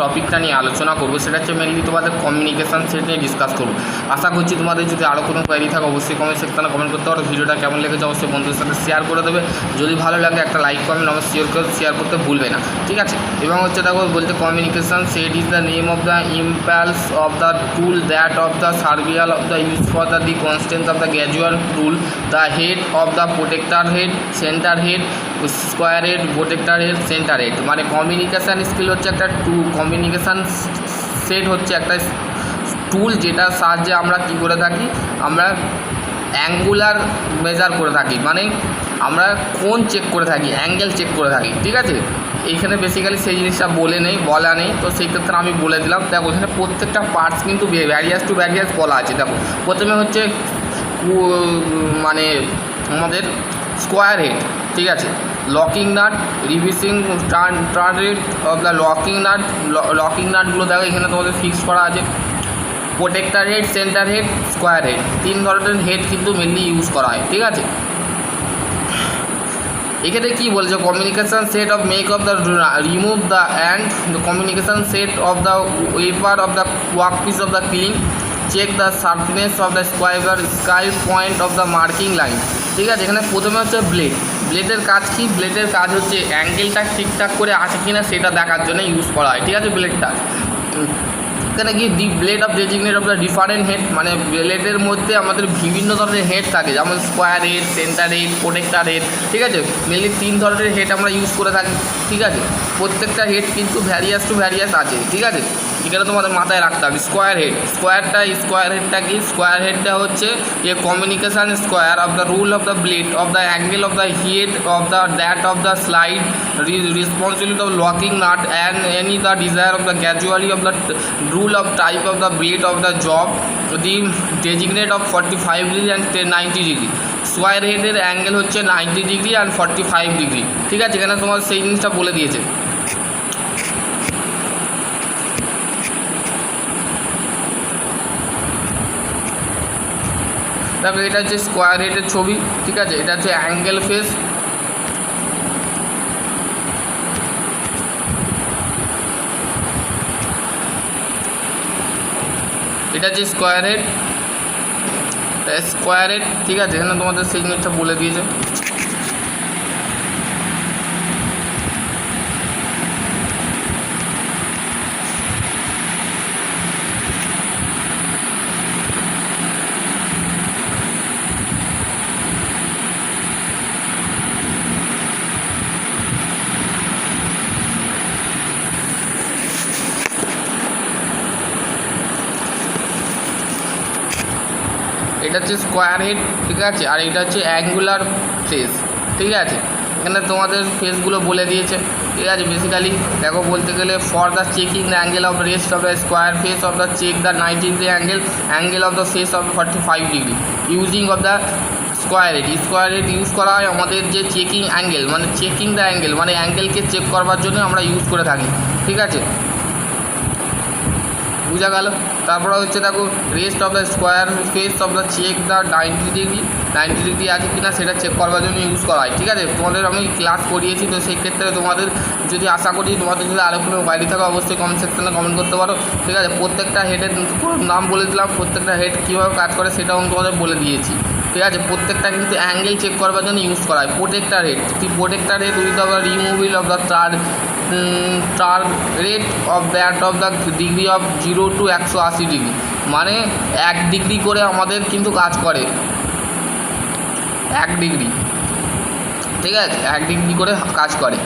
টপিকটা নিয়ে আলোচনা করবো সেটা হচ্ছে মেনলি তোমাদের কমিউনিকেশান সেট নিয়ে ডিসকাস করবো। আশা করছি তোমাদের যদি আরও কোনো কোয়ারি থাকে অবশ্যই কমেন্ট সেকশনে কমেন্ট করতে পারো। ভিডিওটা কেমন লেগেছে অবশ্যই বন্ধুদের সাথে শেয়ার করে দেবে। যদি ভালো লাগে একটা লাইক কমেন্ট অবশ্যই শেয়ার করতে ভুলবে না, ঠিক আছে। এবং হচ্ছে দেখো বলতে communication set is the name of the impulse of the tool that of the survival of the use for the the constant of the gradual tool the head of the protractor head centre head square head protractor head centre head. মানে communication skill হচ্ছে একটা communication set হচ্ছে একটা টুল যেটার সাহায্যে আমরা কী করে থাকি, আমরা অ্যাঙ্গুলার মেজার করে থাকি, মানে আমরা কোণ চেক করে থাকি, অ্যাঙ্গেল চেক করে থাকি, ঠিক আছে। এইখানে বেসিক্যালি সেই জিনিসটা বলা নেই, তো সেই ক্ষেত্রে আমি বলে দিলাম। দেখো এখানে প্রত্যেকটা পার্টস কিন্তু ভ্যারিয়াস টু ভ্যারিয়াস বলা আছে। দেখো প্রথমে হচ্ছে মানে আমাদের স্কোয়ার হেড, ঠিক আছে, locking nut revising turn rate of the locking নাটগুলো দেখো এখানে তোমাদের ফিক্স করা আছে। Protractor head, centre head, square head, তিন ধরনের হেড কিন্তু মেনলি ইউজ করা হয়, ঠিক আছে। এখানে কী বলছে, communication set of make of the remove the and the communication set of the wafer of the work piece of the clean check the sharpness of the sky point of the marking line, ঠিক আছে। এখানে প্রথমে হচ্ছে ব্লেডের কাজ কি, ব্লেডের কাজ হচ্ছে অ্যাঙ্গেলটা ঠিকঠাক করে আছে কিনা সেটা দেখার জন্য ইউজ করা হয়, ঠিক আছে। ব্লেডটা এখানে কি the blade of designate of the different head, মানে ব্লেডের মধ্যে আমাদের বিভিন্ন ধরনের হেড থাকে, যেমন square head, centre head, protractor head, ঠিক আছে। মেনলি তিন ধরনের হেড আমরা ইউজ করে থাকি, ঠিক আছে। প্রত্যেকটা হেড কিন্তু ভ্যারিয়াস টু ভ্যারিয়াস আছে, ঠিক আছে। এখানে তোমাদের মাথায় রাখতে হবে স্কোয়ার হেডটা কি, স্কোয়ার হেডটা হচ্ছে a communication square of the rule of the blade of the angle of the head of the that of the slide responsibility of locking nut and any the desire of the gradually of the rule of type of the blade of the job the designate of 45 degree and 90 degree। Square হেডের angle হচ্ছে 90 degree and 45 degree, ঠিক আছে। এখানে তোমার সেই জিনিসটা বলে দিয়েছে। তারপরে এটা হচ্ছে স্কোয়ার হেডের ছবি, ঠিক আছে। এটা হচ্ছে অ্যাঙ্গেল ফেস, এটা হচ্ছে স্কোয়ার হেড, ঠিক আছে। এখানে তোমাদের সেই জিনিসটা বলে দিয়েছে। এটা হচ্ছে স্কোয়ার হেড, ঠিক আছে। আর এটা হচ্ছে অ্যাঙ্গুলার ফেস, ঠিক আছে। এখানে তোমাদের ফেসগুলো বলে দিয়েছে, ঠিক আছে। বেসিক্যালি দেখো বলতে গেলে for the checking the angle of rest of the square face of the check the 90 degree angle of the face of 45 degree using of the square head use করা হয় আমাদের যে চেকিং অ্যাঙ্গেল, মানে checking the angle, মানে অ্যাঙ্গেলকে check করবার জন্য আমরা ইউজ করে থাকি, ঠিক আছে। বোঝা গেল। তারপরে হচ্ছে দেখো rest of the square face of the check the 90 degree আছে কিনা সেটা চেক করবার জন্য ইউজ করা হয়, ঠিক আছে। তোমাদের আমি ক্লাস করিয়েছি, তো সেই ক্ষেত্রে তোমাদের যদি আশা করি তোমাদের যদি আরও কোনো বাইরে থাকে অবশ্যই কমেন্ট সেকশনে কমেন্ট করতে পারো, ঠিক আছে। প্রত্যেকটা হেডের নাম বলে দিলাম, প্রত্যেকটা হেড কীভাবে কাজ করে সেটাও আমি তোমাদের বলে দিয়েছি, ঠিক আছে। প্রত্যেকটা কিন্তু অ্যাঙ্গেল চেক করবার জন্য ইউজ করা হয়। Protractor head with the removal of the turn rate of that of the degree of 0 to 180 degree, মানে 1 ডিগ্রি করে আমাদের কিন্তু কাজ করে, 1 ডিগ্রি, ঠিক আছে। 1 ডিগ্রি করে কাজ করে।